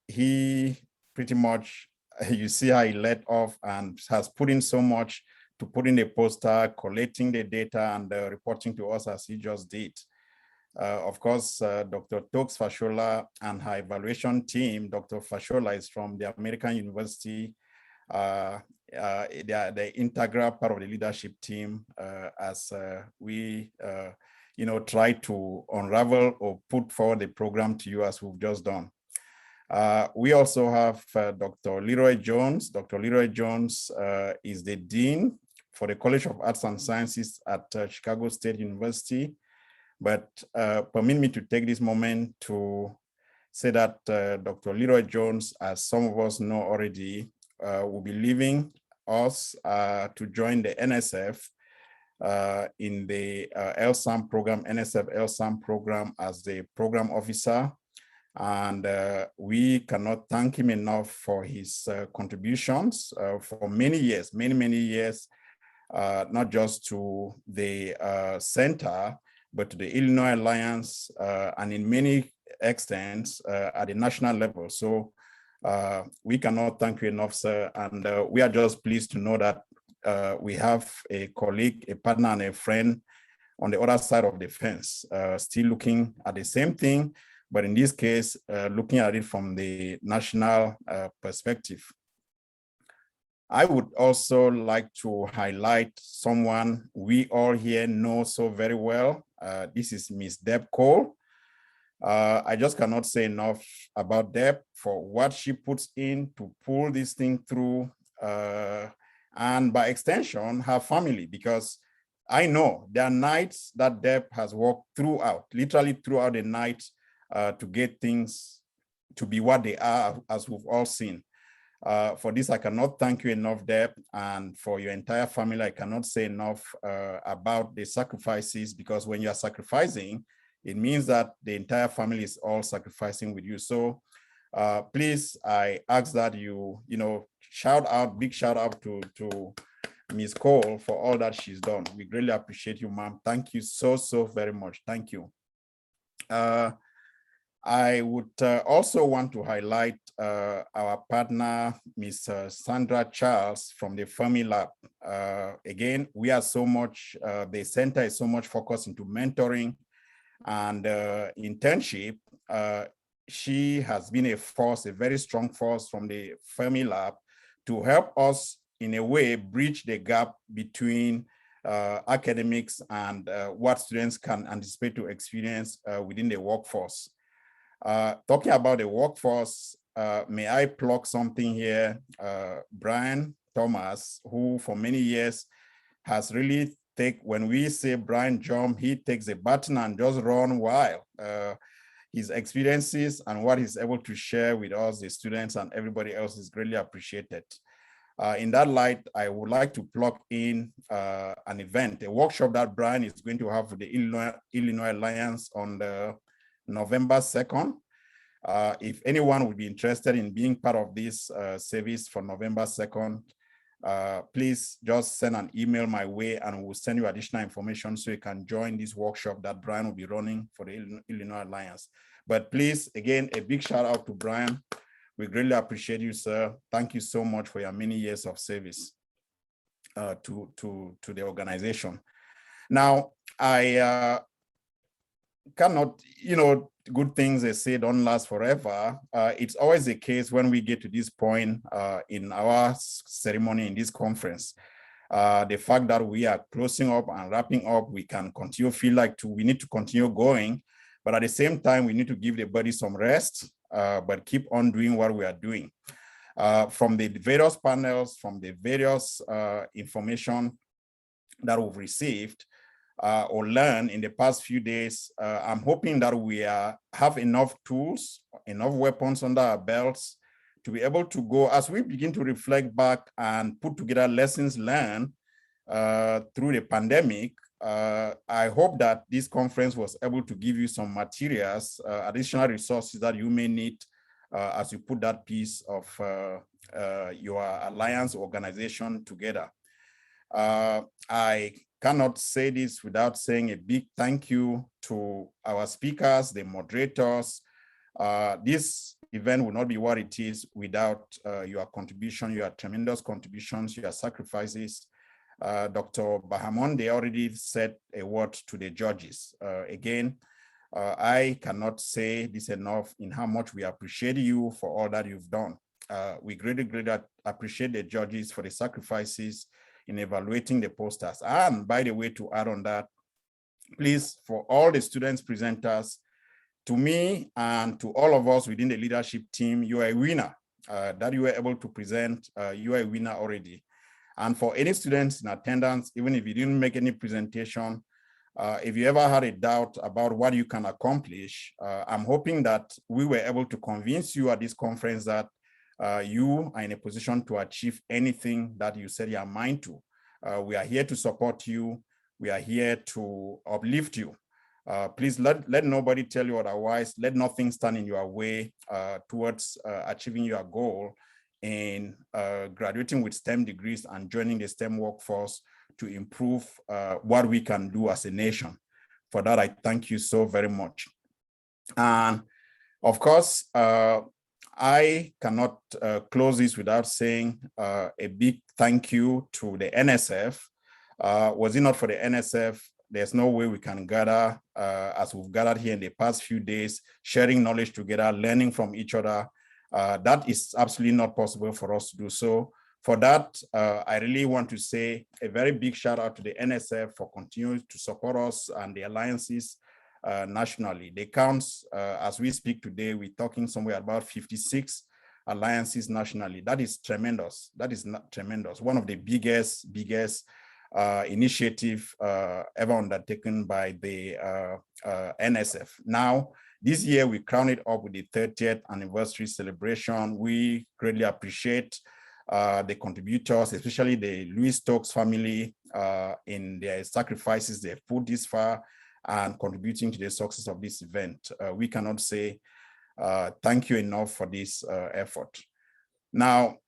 He pretty much, you see how he let off and has put in so much to put in the poster, collecting the data and reporting to us as he just did. Of course, Dr. Tokes Fashola and her evaluation team. Dr. Fashola is from the American University. They are the integral part of the leadership team as we try to unravel or put forward the program to you as we've just done. We also have Dr. Leroy Jones. Dr. Leroy Jones is the Dean for the College of Arts and Sciences at Chicago State University. But permit me to take this moment to say that Dr. Leroy Jones, as some of us know already, will be leaving us to join the NSF in the LSAMP program, NSF LSAMP program as the program officer. And we cannot thank him enough for his contributions for many years, many years, not just to the center, but to the Illinois Alliance, and in many extents at the national level. So we cannot thank you enough, sir. And we are just pleased to know that we have a colleague, a partner, and a friend on the other side of the fence, still looking at the same thing, but in this case, looking at it from the national perspective. I would also like to highlight someone we all here know so very well. This is Miss Deb Cole. I just cannot say enough about Deb for what she puts in to pull this thing through, and by extension, her family, because I know there are nights that Deb has worked throughout, literally throughout the night, to get things to be what they are, as we've all seen. For this, I cannot thank you enough, Deb, and for your entire family, I cannot say enough about the sacrifices, because when you are sacrificing, it means that the entire family is all sacrificing with you. So please, I ask that you shout out, big shout out to Ms. Cole for all that she's done. We greatly appreciate you, ma'am. Thank you so very much. Thank you. I would also want to highlight our partner, Ms. Sandra Charles from the Fermi Lab. Again, we are so much, the center is so much focused into mentoring and internship. She has been a force, a very strong force from the Fermi Lab to help us in a way bridge the gap between academics and what students can anticipate to experience within the workforce. Talking about the workforce, may I plug something here? Brian Thomas, who for many years has really when we say Brian jump, he takes a baton and just run wild. His experiences and what he's able to share with us, the students and everybody else, is greatly appreciated. In that light, I would like to plug in an event, a workshop that Brian is going to have with the Illinois Alliance on the November 2nd. If anyone would be interested in being part of this service for November 2nd, please just send an email my way and we'll send you additional information so you can join this workshop that Brian will be running for the Illinois Alliance. But please, again, a big shout out to Brian. We greatly appreciate you, sir. Thank you so much for your many years of service to the organization. Now, I cannot, good things they say don't last forever. It's always the case when we get to this point in our ceremony in this conference. The fact that we are closing up and wrapping up, we can continue, feel like we need to continue going, but at the same time, we need to give the body some rest, but keep on doing what we are doing. From the various panels, from the various information that we've received, or learn in the past few days, I'm hoping that we have enough tools, enough weapons under our belts to be able to go, as we begin to reflect back and put together lessons learned through the pandemic. I hope that this conference was able to give you some materials, additional resources that you may need as you put that piece of your alliance organization together. I cannot say this without saying a big thank you to our speakers, the moderators. This event will not be what it is without your contribution, your tremendous contributions, your sacrifices. Dr. Bahamonde already said a word to the judges. Again, I cannot say this enough in how much we appreciate you for all that you've done. We greatly appreciate the judges for the sacrifices in evaluating the posters. And by the way, to add on that, please, for all the students presenters, to me and to all of us within the leadership team, you are a winner. That you were able to present, you are a winner already. And for any students in attendance, even if you didn't make any presentation, if you ever had a doubt about what you can accomplish, I'm hoping that we were able to convince you at this conference that you are in a position to achieve anything that you set your mind to. We are here to support you. We are here to uplift you. Please let nobody tell you otherwise. Let nothing stand in your way towards achieving your goal in graduating with STEM degrees and joining the STEM workforce to improve what we can do as a nation. For that, I thank you so very much. And of course, I cannot close this without saying a big thank you to the NSF. Was it not for the NSF, there's no way we can gather as we've gathered here in the past few days, sharing knowledge together, learning from each other. That is absolutely not possible for us to do so. For that, I really want to say a very big shout out to the NSF for continuing to support us and the alliances nationally. They count, as we speak today, we're talking somewhere about 56 alliances nationally. That is tremendous. That is not tremendous. One of the biggest initiative ever undertaken by the NSF. Now, this year we crown it up with the 30th anniversary celebration. We greatly appreciate the contributors, especially the Louis Stokes family, in their sacrifices they've put this far and contributing to the success of this event. We cannot say thank you enough for this effort. Now,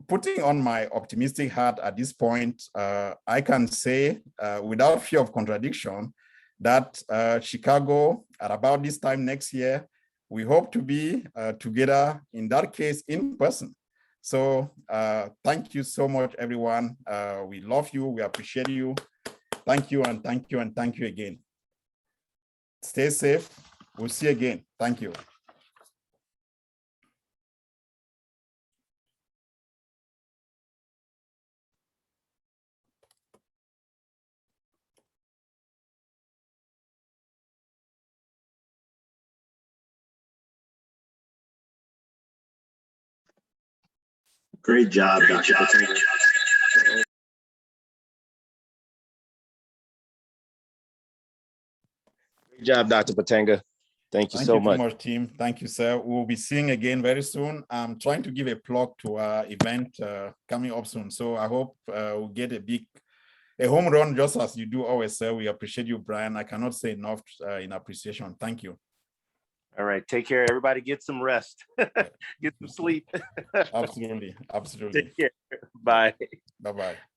putting on my optimistic hat at this point, I can say without fear of contradiction that Chicago, at about this time next year, we hope to be together, in that case, in person. So thank you so much, everyone. We love you, we appreciate you. Thank you, and thank you, and thank you again. Stay safe. We'll see you again. Thank you. Great job, Dr. Patenga. Great job, Dr. Patenga. Thank you so much. Thank you so much, team. Thank you, sir. We'll be seeing again very soon. I'm trying to give a plug to our event coming up soon. So I hope we'll get a home run, just as you do always, sir. We appreciate you, Brian. I cannot say enough in appreciation. Thank you. All right, take care. Everybody get some rest. Get some sleep. Absolutely, absolutely. Take care. Bye. Bye-bye.